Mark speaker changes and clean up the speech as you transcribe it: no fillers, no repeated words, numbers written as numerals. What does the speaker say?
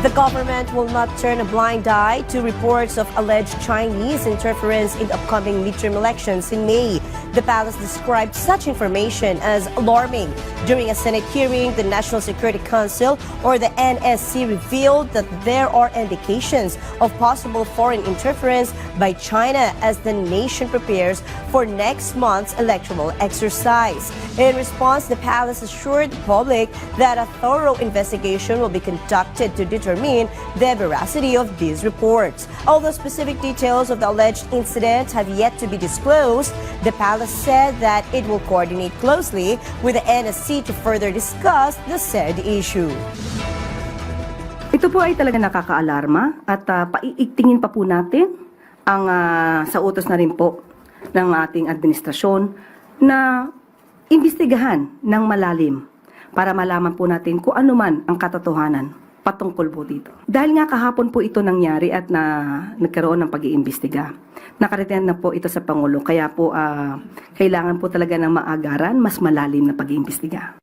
Speaker 1: The government will not turn a blind eye to reports of alleged Chinese interference in the upcoming midterm elections in May. The palace described such information as alarming. During a Senate hearing, the National Security Council, or the NSC, revealed that there are indications of possible foreign interference by China as the nation prepares for next month's electoral exercise. In response, the palace assured the public that a thorough investigation will be conducted to determine the veracity of these reports. Although specific details of the alleged incident have yet to be disclosed, the palace said that it will coordinate closely with the NSC to further discuss the said issue.
Speaker 2: Ito po ay talaga nakakaalarma at paiigtingin pa po natin ang sa utos na rin po ng ating administrasyon na imbestigahan ng malalim para malaman po natin kung ano man ang katotohanan patungkol po dito. Dahil nga kahapon po ito nangyari at nagkaroon ng pag-iimbestiga. Nakarating na po ito sa Pangulo, kaya po kailangan po talaga ng maagaran, mas malalim na pag-iimbestiga.